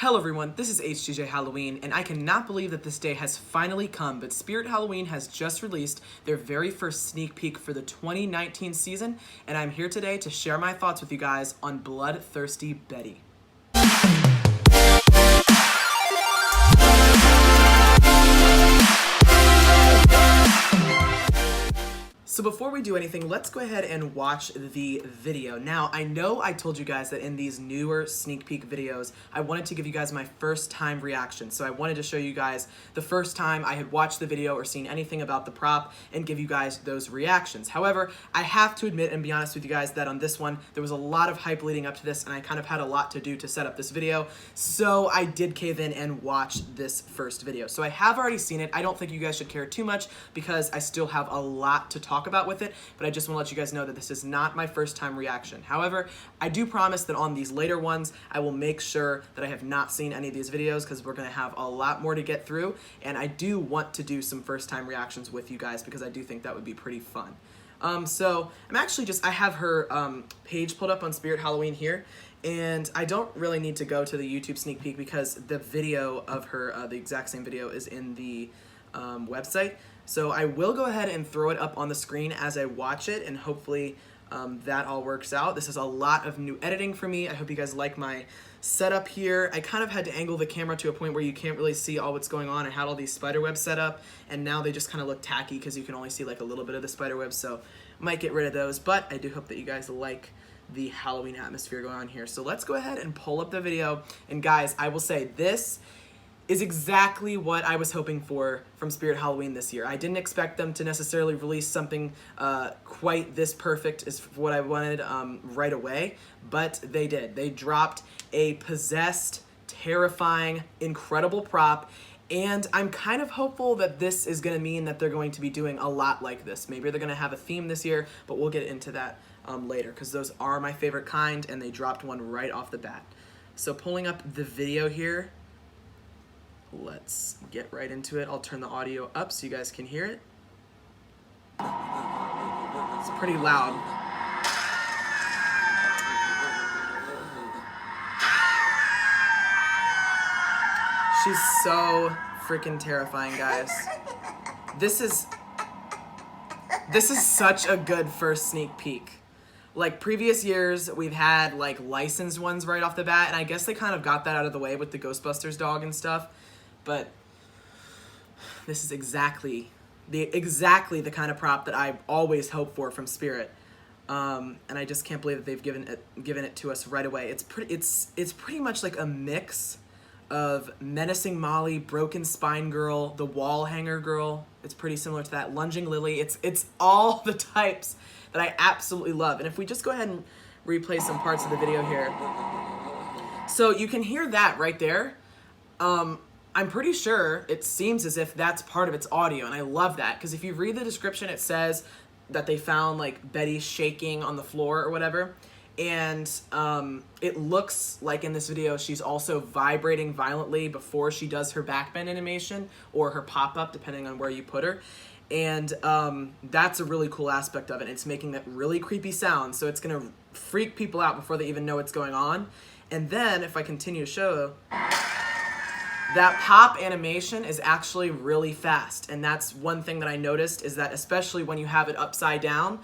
Hello everyone, this is HGJ Halloween, and I cannot believe that this day has finally come, but Spirit Halloween has just released their very first sneak peek for the 2019 season, and I'm here today to share my thoughts with you guys on Bloodthirsty Betty. So before we do anything, let's go ahead and watch the video. Now, I know I told you guys that in these newer sneak peek videos, I wanted to give you guys my first time reaction. So I wanted to show you guys the first time I had watched the video or seen anything about the prop and give you guys those reactions. However, I have to admit and be honest with you guys that on this one, there was a lot of hype leading up to this and I kind of had a lot to do to set up this video. So I did cave in and watch this first video. So I have already seen it. I don't think you guys should care too much because I still have a lot to talk about with it, but I just want to let you guys know that this is not my first time reaction. However, I do promise that on these later ones, I will make sure that I have not seen any of these videos because we're going to have a lot more to get through, and I do want to do some first time reactions with you guys because I do think that would be pretty fun. So I'm actually I have her page pulled up on Spirit Halloween here, and I don't really need to go to the YouTube sneak peek because the video of her, the exact same video is in the website. So I will go ahead and throw it up on the screen as I watch it, and hopefully that all works out. This is a lot of new editing for me. I hope you guys like my setup here. I kind of had to angle the camera to a point where you can't really see all what's going on. I had all these spider webs set up, and now they just kind of look tacky because you can only see like a little bit of the spider webs, so might get rid of those, but I do hope that you guys like the Halloween atmosphere going on here. So let's go ahead and pull up the video, and guys, I will say this is exactly what I was hoping for from Spirit Halloween this year. I didn't expect them to necessarily release something quite this perfect as what I wanted right away, but they did. They dropped a possessed, terrifying, incredible prop, and I'm kind of hopeful that this is going to mean that they're going to be doing a lot like this. Maybe they're going to have a theme this year, but we'll get into that later because those are my favorite kind, and they dropped one right off the bat. So pulling up the video here, let's get right into it. I'll turn the audio up so you guys can hear it. It's pretty loud. She's so freaking terrifying, guys. This is such a good first sneak peek. Like previous years, we've had like licensed ones right off the bat, and I guess they kind of got that out of the way with the Ghostbusters dog and stuff. But this is exactly the kind of prop that I always hope for from Spirit, and I just can't believe that they've given it to us right away. It's pretty much like a mix of Menacing Molly, Broken Spine Girl, the Wall Hanger Girl. It's pretty similar to that. Lunging Lily. It's all the types that I absolutely love. And if we just go ahead and replay some parts of the video here, so you can hear that right there. I'm pretty sure it seems as if that's part of its audio, and I love that, because if you read the description, it says that they found like Betty shaking on the floor or whatever, and it looks like in this video she's also vibrating violently before she does her backbend animation or her pop-up, depending on where you put her, and that's a really cool aspect of it. It's making that really creepy sound, so it's gonna freak people out before they even know what's going on. And then if I continue to show, that pop animation is actually really fast, and that's one thing that I noticed, is that especially when you have it upside down,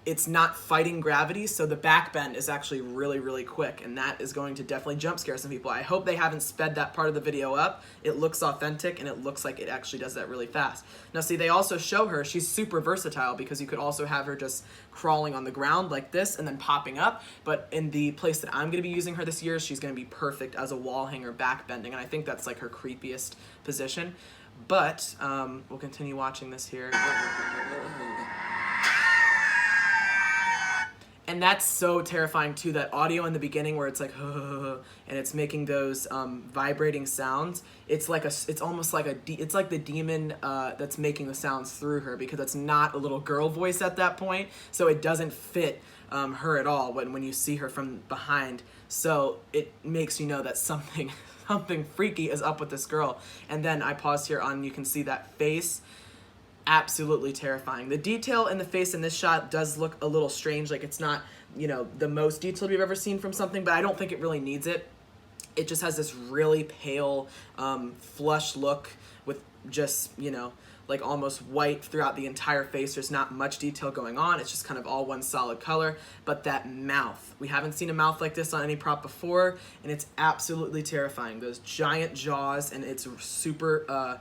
it's not fighting gravity, so the back bend is actually really, really quick, and that is going to definitely jump scare some people. I hope they haven't sped that part of the video up. It looks authentic, and it looks like it actually does that really fast. Now see, they also show her, she's super versatile, because you could also have her just crawling on the ground like this and then popping up, but in the place that I'm going to be using her this year, she's going to be perfect as a wall hanger back bending, and I think that's like her creepiest position. But we'll continue watching this here. And that's so terrifying too, that audio in the beginning where it's like, and it's making those vibrating sounds. It's almost like it's like the demon that's making the sounds through her, because it's not a little girl voice at that point, so it doesn't fit her at all when you see her from behind. So it makes you know that something freaky is up with this girl. And then I pause here on, you can see that face. Absolutely terrifying. The detail in the face in this shot does look a little strange, like it's not, you know, the most detailed we've ever seen from something, but I don't think it really needs it. it just has this really pale, flush look with just, you know, like almost white throughout the entire face. There's not much detail going on. It's just kind of all one solid color. But that mouth, we haven't seen a mouth like this on any prop before, and it's absolutely terrifying. Those giant jaws, and it's super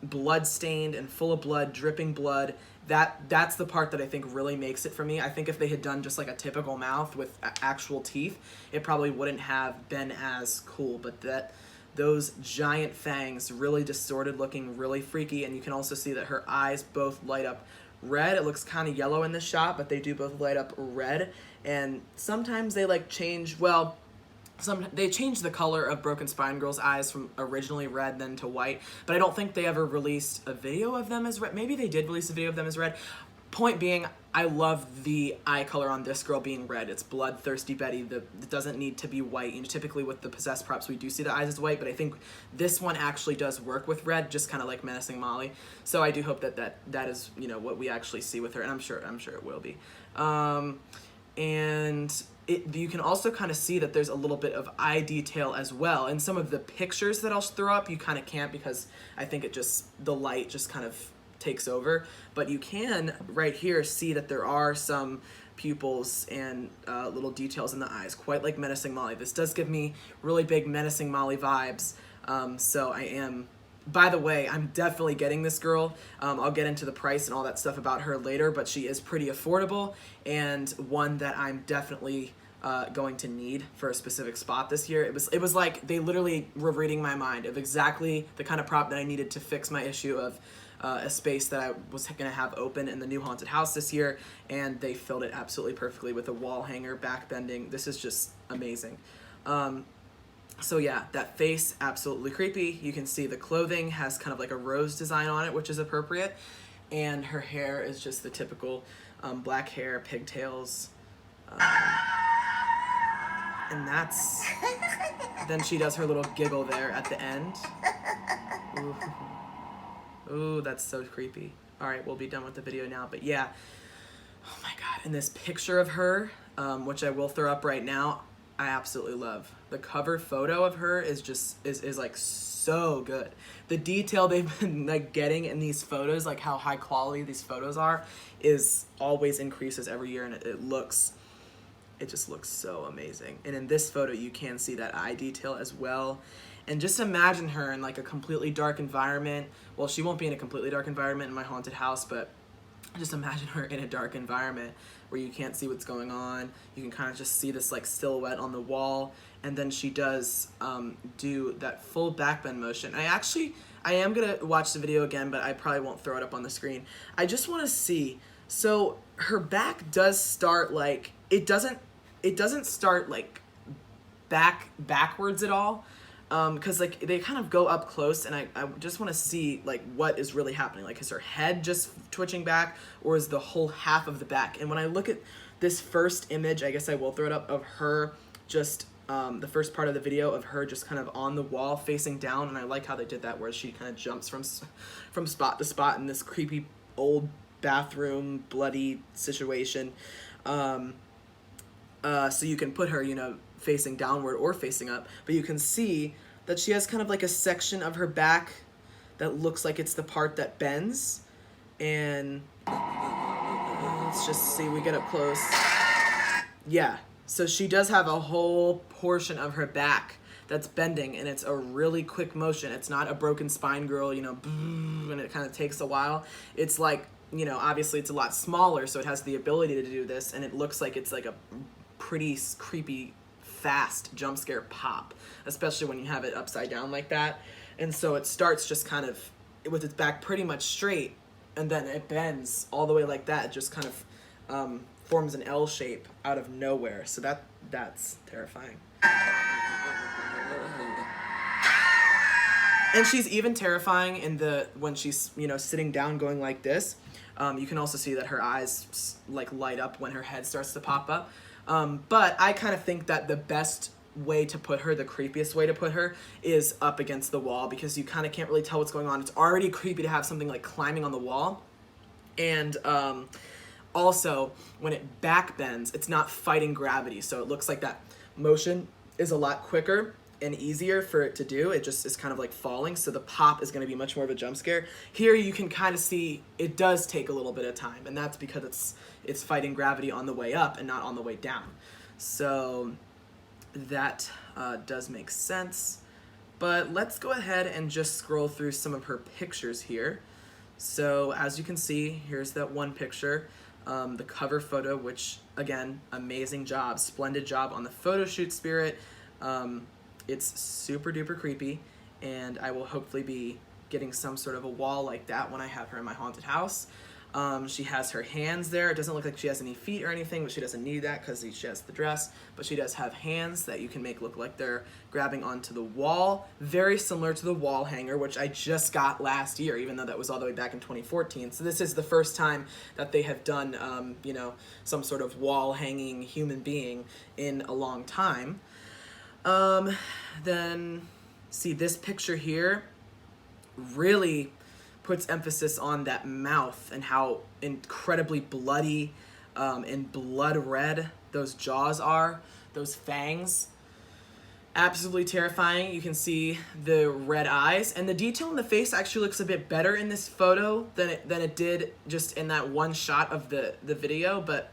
blood stained and full of blood, dripping blood. That's the part that I think really makes it for me. I think if they had done just like a typical mouth with actual teeth, it probably wouldn't have been as cool. But those giant fangs, really distorted looking, really freaky. And you can also see that her eyes both light up red. It looks kind of yellow in this shot, but they do both light up red. And sometimes they like change, well, they changed the color of Broken Spine Girl's eyes from originally red then to white, but I don't think they ever released a video of them as red. Maybe they did release a video of them as red. Point being, I love the eye color on this girl being red. It's Bloodthirsty Betty. It doesn't need to be white. You know, typically with the possessed props, we do see the eyes as white, but I think this one actually does work with red, just kind of like Menacing Molly. So I do hope that is, you know, what we actually see with her, and I'm sure it will be. And you can also kind of see that there's a little bit of eye detail as well. In some of the pictures that I'll throw up, you kind of can't, because I think the light just kind of takes over. But you can right here see that there are some pupils and little details in the eyes, quite like Menacing Molly. This does give me really big Menacing Molly vibes. So I am, by the way, I'm definitely getting this girl. I'll get into the price and all that stuff about her later, but she is pretty affordable and one that I'm definitely going to need for a specific spot this year. It was like they literally were reading my mind of exactly the kind of prop that I needed to fix my issue of a space that I was going to have open in the new haunted house this year, and they filled it absolutely perfectly with a wall hanger, back bending. This is just amazing. So yeah, that face, absolutely creepy. You can see the clothing has kind of like a rose design on it, which is appropriate. And her hair is just the typical black hair, pigtails. And that's, then she does her little giggle there at the end. Ooh, ooh, that's so creepy. All right, we'll be done with the video now, but yeah. Oh my God, and this picture of her, which I will throw up right now, I absolutely love. The cover photo of her is just, is like so good. The detail they've been like getting in these photos, like how high quality these photos are, is always increases every year, and it just looks so amazing. And in this photo, you can see that eye detail as well. And just imagine her in like a completely dark environment. Well, she won't be in a completely dark environment in my haunted house, but just imagine her in a dark environment where you can't see what's going on. You can kind of just see this like silhouette on the wall. And then she does do that full back bend motion. I am gonna watch the video again, but I probably won't throw it up on the screen. I just wanna see, so her back does start like, it doesn't start like backwards at all. Because like they kind of go up close, and I just want to see like what is really happening. Like, is her head just twitching back, or is the whole half of the back? And when I look at this first image, I guess I will throw it up, of her just the first part of the video of her just kind of on the wall facing down, and I like how they did that, where she kind of jumps from spot to spot in this creepy old bathroom bloody situation. So you can put her, you know, facing downward or facing up, but you can see that she has kind of like a section of her back that looks like it's the part that bends. And let's just see, we get up close. Yeah, so she does have a whole portion of her back that's bending, and it's a really quick motion. It's not a Broken Spine Girl, you know, and it kind of takes a while. It's like, you know, obviously it's a lot smaller, so it has the ability to do this, and it looks like it's like a pretty creepy fast jump scare pop, especially when you have it upside down like that. And so it starts just kind of with its back pretty much straight, and then it bends all the way like that. It just kind of forms an L shape out of nowhere. So that's terrifying. And she's even terrifying when she's, you know, sitting down going like this. You can also see that her eyes like light up when her head starts to pop up. But I kind of think that the best way to put her, the creepiest way to put her, is up against the wall, because you kind of can't really tell what's going on. It's already creepy to have something like climbing on the wall. And also, when it back bends, it's not fighting gravity. So it looks like that motion is a lot quicker. and easier for it to do. It just is kind of like falling, so the pop is going to be much more of a jump scare. Here you can kind of see it does take a little bit of time, and that's because it's fighting gravity on the way up and not on the way down. So that does make sense. But let's go ahead and just scroll through some of her pictures here. So as you can see, here's that one picture, the cover photo, which again, amazing job, splendid job on the photo shoot, Spirit. It's super duper creepy, and I will hopefully be getting some sort of a wall like that when I have her in my haunted house. She has her hands there. It doesn't look like she has any feet or anything, but she doesn't need that because she has the dress. But she does have hands that you can make look like they're grabbing onto the wall. Very similar to the wall hanger, which I just got last year, even though that was all the way back in 2014. So this is the first time that they have done, you know, some sort of wall hanging human being in a long time. Then, see this picture here really puts emphasis on that mouth and how incredibly bloody and blood red those jaws are, those fangs. Absolutely terrifying. You can see the red eyes, and the detail in the face actually looks a bit better in this photo than it did just in that one shot of the video, but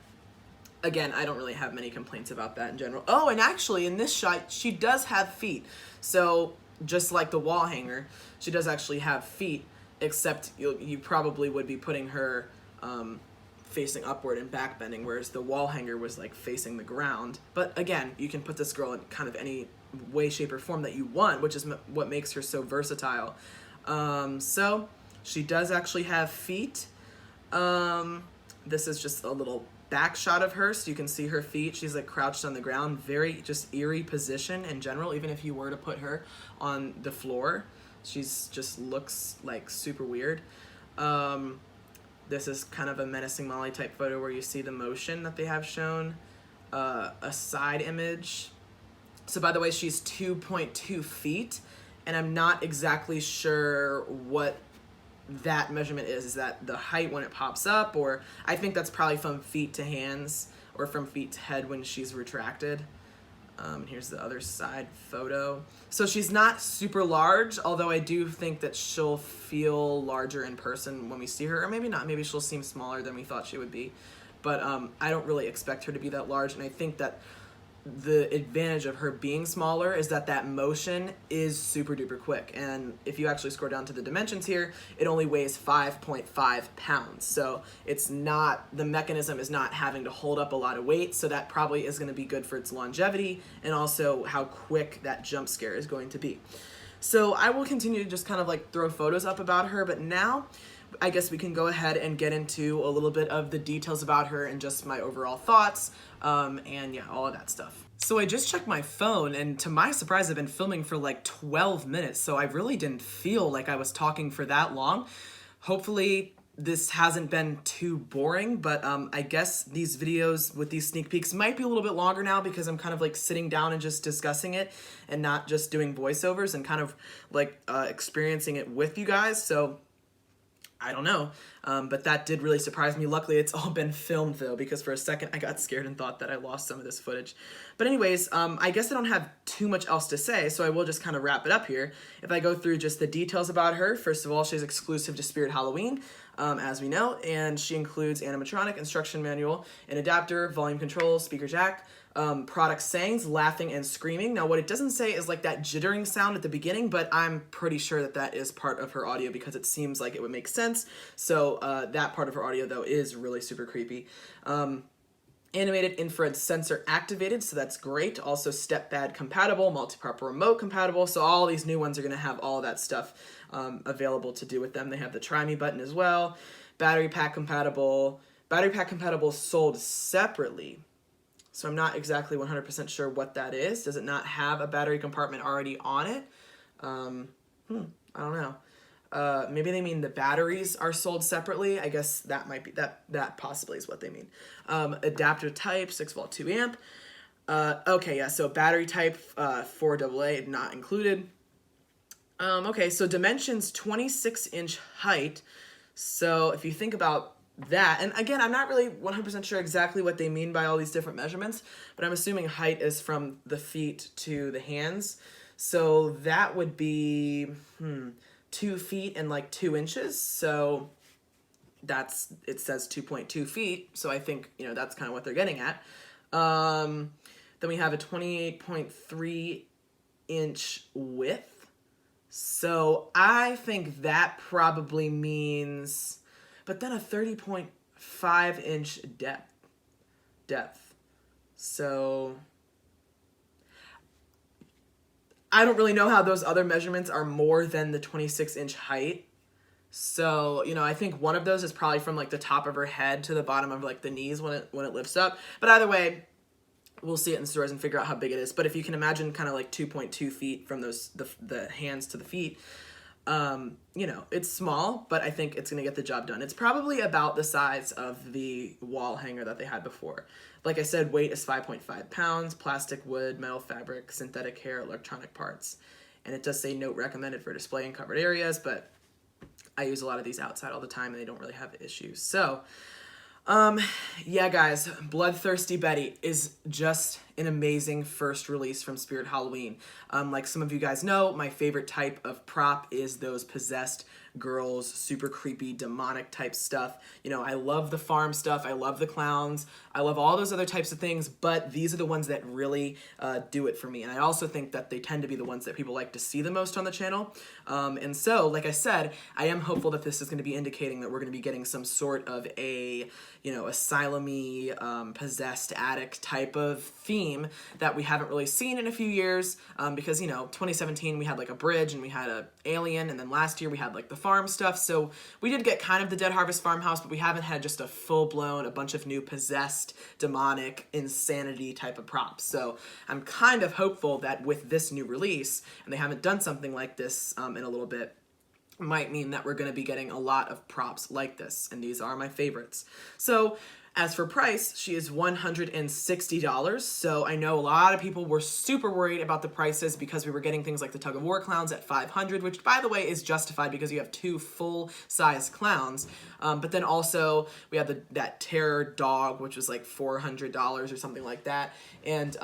again, I don't really have many complaints about that in general. Oh, and actually in this shot, she does have feet. So just like the wall hanger, she does actually have feet, except you probably would be putting her facing upward and back bending, whereas the wall hanger was like facing the ground. But again, you can put this girl in kind of any way, shape, or form that you want, which is what makes her so versatile. So she does actually have feet. This is just a little back shot of her, so you can see her feet. She's like crouched on the ground. Very just eerie position in general, even if you were to put her on the floor. She's just looks like super weird. This is kind of a Menacing Molly type photo where you see the motion that they have shown. A side image. So by the way, she's 2.2 feet, and I'm not exactly sure what that measurement is. Is that the height when it pops up, or I think that's probably from feet to hands or from feet to head when she's retracted. Here's the other side photo. So she's not super large, although I do think that she'll feel larger in person when we see her, or maybe not. Maybe she'll seem smaller than we thought she would be. But I don't really expect her to be that large, and I think that the advantage of her being smaller is that motion is super duper quick. And if you actually scroll down to the dimensions here, it only weighs 5.5 pounds. So it's not, the mechanism is not having to hold up a lot of weight. So that probably is going to be good for its longevity and also how quick that jump scare is going to be. So I will continue to just kind of like throw photos up about her, but now I guess we can go ahead and get into a little bit of the details about her and just my overall thoughts, and yeah, all of that stuff. So I just checked my phone, and to my surprise, I've been filming for like 12 minutes, so I really didn't feel like I was talking for that long. Hopefully this hasn't been too boring, but I guess these videos with these sneak peeks might be a little bit longer now because I'm kind of like sitting down and just discussing it and not just doing voiceovers and kind of like experiencing it with you guys. So I don't know, but that did really surprise me. Luckily, it's all been filmed, though, because for a second I got scared and thought that I lost some of this footage. But anyways, I guess I don't have too much else to say, so I will just kind of wrap it up here. If I go through just the details about her, first of all, she's exclusive to Spirit Halloween, as we know, and she includes animatronic, instruction manual, an adapter, volume control, speaker jack, product sayings, laughing and screaming. Now what it doesn't say is like that jittering sound at the beginning, but I'm pretty sure that that is part of her audio because it seems like it would make sense. So that part of her audio though is really super creepy. Animated infrared sensor activated, so that's great. Also step-pad compatible, multi-prop remote compatible, so all these new ones are going to have all that stuff available to do with them. They have the try me button as well. Battery pack compatible. Battery pack compatible sold separately. So I'm not exactly 100% sure what that is. Does it not have a battery compartment already on it? I don't know. Maybe they mean the batteries are sold separately. I guess that might be, that possibly is what they mean. Adapter type, 6-volt, 2 amp. Okay, yeah, so battery type, 4 AA, not included. Okay, so dimensions, 26-inch height. So if you think about that, and again, I'm not really 100% sure exactly what they mean by all these different measurements, but I'm assuming height is from the feet to the hands. So that would be 2 feet and like 2 inches. So it says 2.2 feet. So I think, that's kind of what they're getting at. Then we have a 28.3 inch width. So I think that probably means, but then a 30.5 inch depth. So I don't really know how those other measurements are more than the 26 inch height. So, I think one of those is probably from like the top of her head to the bottom of like the knees when it lifts up. But either way, we'll see it in stores and figure out how big it is. But if you can imagine kind of like 2.2 feet from the hands to the feet, it's small, but I think it's going to get the job done. It's probably about the size of the wall hanger that they had before. Like I said, weight is 5.5 pounds, plastic, wood, metal fabric, synthetic hair, electronic parts. And it does say note recommended for display in covered areas, but I use a lot of these outside all the time and they don't really have issues. So, yeah, guys, Bloodthirsty Betty is just an amazing first release from Spirit Halloween. Like some of you guys know, my favorite type of prop is those possessed girls, super creepy, demonic type stuff. I love the farm stuff. I love the clowns. I love all those other types of things, but these are the ones that really do it for me. And I also think that they tend to be the ones that people like to see the most on the channel. And so, like I said, I am hopeful that this is going to be indicating that we're going to be getting some sort of a, asylum-y, possessed attic type of theme that we haven't really seen in a few years. Because, 2017 we had like a bridge and we had a alien, and then last year we had like the farm stuff. So we did get kind of the Dead Harvest farmhouse, but we haven't had just a full-blown, a bunch of new possessed, demonic, insanity type of props. So I'm kind of hopeful that with this new release, and they haven't done something like this in a little bit, might mean that we're going to be getting a lot of props like this, and these are my favorites. So as for price, she is $160. So I know a lot of people were super worried about the prices because we were getting things like the Tug of War clowns at $500, which by the way is justified because you have 2 full-size clowns. But then also we have that terror dog, which was like $400 or something like that. And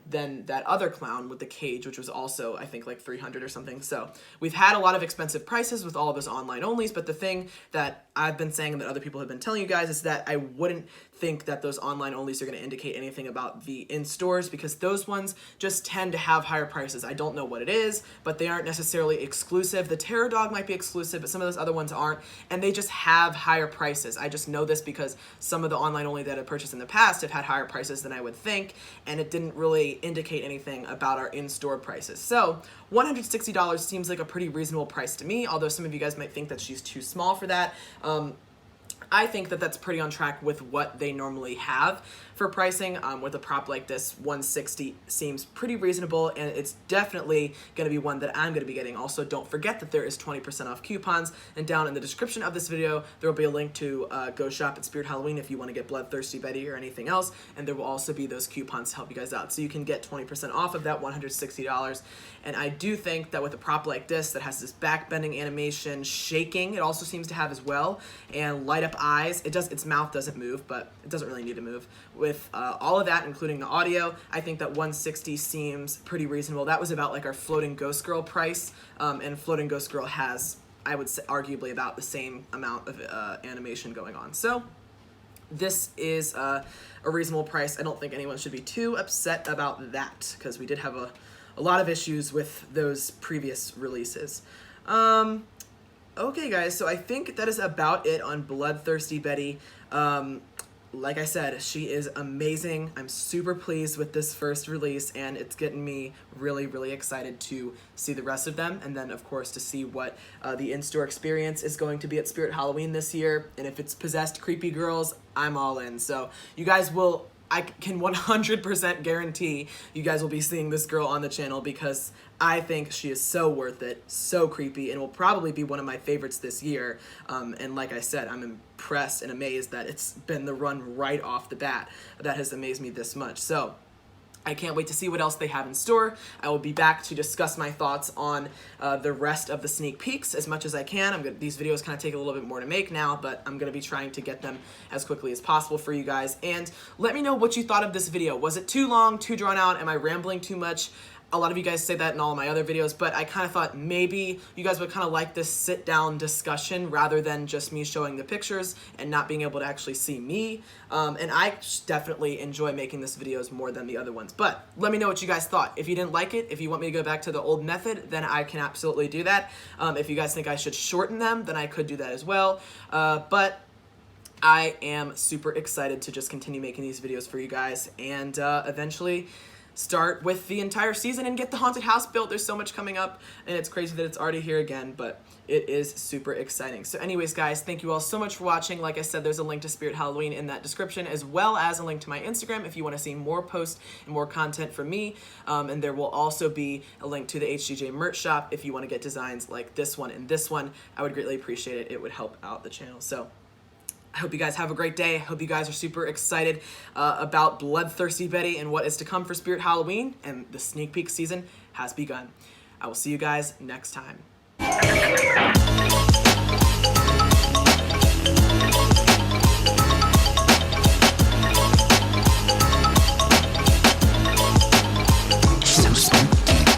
then that other clown with the cage, which was also, I think, like $300 or something. So we've had a lot of expensive prices with all of those online onlys, but the thing that I've been saying and that other people have been telling you guys is that I wouldn't think that those online onlys are going to indicate anything about the in-stores, because those ones just tend to have higher prices. I don't know what it is, but they aren't necessarily exclusive. The Terror Dog might be exclusive, but some of those other ones aren't, and they just have higher prices. I just know this because some of the online only that I purchased in the past have had higher prices than I would think, and it didn't really indicate anything about our in-store prices. So $160 seems like a pretty reasonable price to me, although some of you guys might think that she's too small for that. I think that that's pretty on track with what they normally have for pricing. With a prop like this, $160 seems pretty reasonable, and it's definitely going to be one that I'm going to be getting. Also, don't forget that there is 20% off coupons, and down in the description of this video, there will be a link to go shop at Spirit Halloween if you want to get Bloodthirsty Betty or anything else, and there will also be those coupons to help you guys out. So you can get 20% off of that $160, and I do think that with a prop like this that has this back-bending animation, shaking, it also seems to have as well, and light up eyes. Its mouth doesn't move, but it doesn't really need to move. With all of that, including the audio, I think that $160 seems pretty reasonable. That was about like our Floating Ghost Girl price, and Floating Ghost Girl has, I would say, arguably about the same amount of animation going on. So this is a reasonable price. I don't think anyone should be too upset about that, because we did have a lot of issues with those previous releases. Okay, guys, so I think that is about it on Bloodthirsty Betty. Like I said, she is amazing. I'm super pleased with this first release, and it's getting me really, really excited to see the rest of them, and then, of course, to see what the in-store experience is going to be at Spirit Halloween this year. And if it's possessed creepy girls, I'm all in. So you guys will... I can 100% guarantee you guys will be seeing this girl on the channel, because I think she is so worth it, so creepy, and will probably be one of my favorites this year. And like I said, I'm impressed and amazed that it's been the run right off the bat that has amazed me this much. So I can't wait to see what else they have in store. I will be back to discuss my thoughts on the rest of the sneak peeks as much as I can. These videos kind of take a little bit more to make now, but I'm going to be trying to get them as quickly as possible for you guys. And let me know what you thought of this video. Was it too long, too drawn out? Am I rambling too much? A lot of you guys say that in all of my other videos, but I kind of thought maybe you guys would kind of like this sit-down discussion rather than just me showing the pictures and not being able to actually see me. And I definitely enjoy making this videos more than the other ones. But let me know what you guys thought. If you didn't like it, if you want me to go back to the old method, then I can absolutely do that. If you guys think I should shorten them, then I could do that as well. But I am super excited to just continue making these videos for you guys and eventually start with the entire season and get the haunted house built. There's so much coming up, and it's crazy that it's already here again, but it is super exciting. So anyways, guys, thank you all so much for watching. Like I said, there's a link to Spirit Halloween in that description, as well as a link to my Instagram if you want to see more posts and more content from me. And there will also be a link to the HGJ merch shop if you want to get designs like this one and this one. I would greatly appreciate it. It would help out the channel. So I hope you guys have a great day. I hope you guys are super excited about Bloodthirsty Betty and what is to come for Spirit Halloween, and the sneak peek season has begun. I will see you guys next time.